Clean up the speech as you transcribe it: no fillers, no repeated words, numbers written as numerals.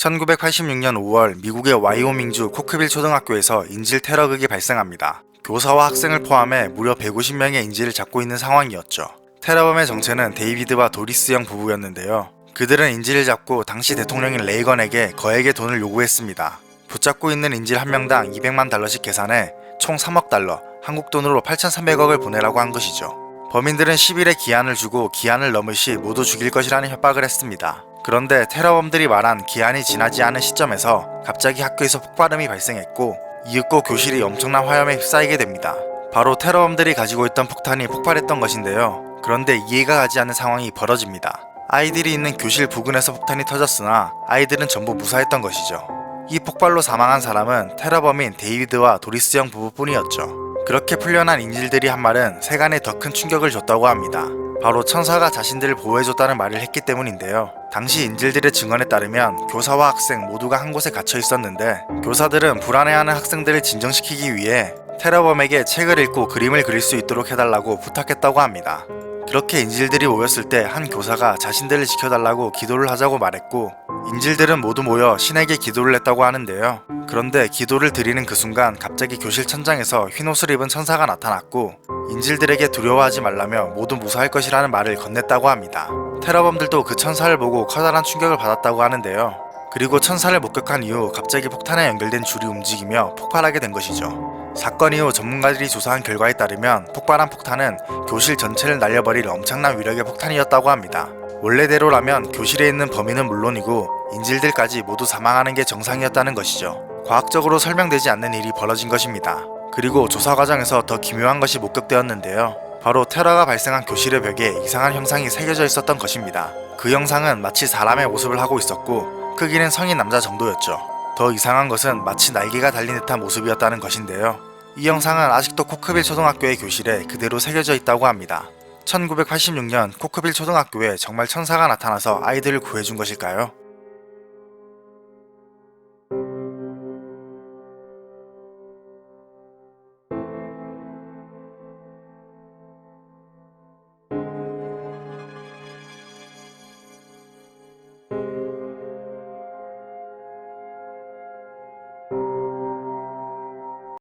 1986년 5월 미국의 와이오밍주 코크빌 초등학교에서 인질 테러극이 발생합니다. 교사와 학생을 포함해 무려 150명의 인질을 잡고 있는 상황이었죠. 테러범의 정체는 데이비드와 도리스 영 부부였는데요. 그들은 인질을 잡고 당시 대통령인 레이건에게 거액의 돈을 요구했습니다. 붙잡고 있는 인질 한 명당 200만 달러씩 계산해 총 3억 달러, 한국 돈으로 8,300억을 보내라고 한 것이죠. 범인들은 10일의 기한을 주고 기한을 넘을 시 모두 죽일 것이라는 협박을 했습니다. 그런데 테러범들이 말한 기한이 지나지 않은 시점에서 갑자기 학교에서 폭발음이 발생했고 이윽고 교실이 엄청난 화염에 휩싸이게 됩니다. 바로 테러범들이 가지고 있던 폭탄이 폭발했던 것인데요. 그런데 이해가 가지 않는 상황이 벌어집니다. 아이들이 있는 교실 부근에서 폭탄이 터졌으나 아이들은 전부 무사했던 것이죠. 이 폭발로 사망한 사람은 테러범인 데이비드와 도리스 영 부부뿐이었죠. 그렇게 풀려난 인질들이 한 말은 세간에 더 큰 충격을 줬다고 합니다. 바로 천사가 자신들을 보호해줬다는 말을 했기 때문인데요. 당시 인질들의 증언에 따르면 교사와 학생 모두가 한 곳에 갇혀 있었는데 교사들은 불안해하는 학생들을 진정시키기 위해 테러범에게 책을 읽고 그림을 그릴 수 있도록 해달라고 부탁했다고 합니다. 그렇게 인질들이 모였을 때 한 교사가 자신들을 지켜달라고 기도를 하자고 말했고 인질들은 모두 모여 신에게 기도를 했다고 하는데요. 그런데 기도를 드리는 그 순간 갑자기 교실 천장에서 흰옷을 입은 천사가 나타났고 인질들에게 두려워하지 말라며 모두 무사할 것이라는 말을 건넸다고 합니다. 테러범들도 그 천사를 보고 커다란 충격을 받았다고 하는데요. 그리고 천사를 목격한 이후 갑자기 폭탄에 연결된 줄이 움직이며 폭발하게 된 것이죠. 사건 이후 전문가들이 조사한 결과에 따르면 폭발한 폭탄은 교실 전체를 날려버릴 엄청난 위력의 폭탄이었다고 합니다. 원래대로라면 교실에 있는 범인은 물론이고 인질들까지 모두 사망하는 게 정상이었다는 것이죠. 과학적으로 설명되지 않는 일이 벌어진 것입니다. 그리고 조사 과정에서 더 기묘한 것이 목격되었는데요. 바로 테러가 발생한 교실의 벽에 이상한 형상이 새겨져 있었던 것입니다. 그 형상은 마치 사람의 모습을 하고 있었고 크기는 성인 남자 정도였죠. 더 이상한 것은 마치 날개가 달린 듯한 모습이었다는 것인데요. 이 영상은 아직도 코크빌 초등학교의 교실에 그대로 새겨져 있다고 합니다. 1986년 코크빌 초등학교에 정말 천사가 나타나서 아이들을 구해준 것일까요?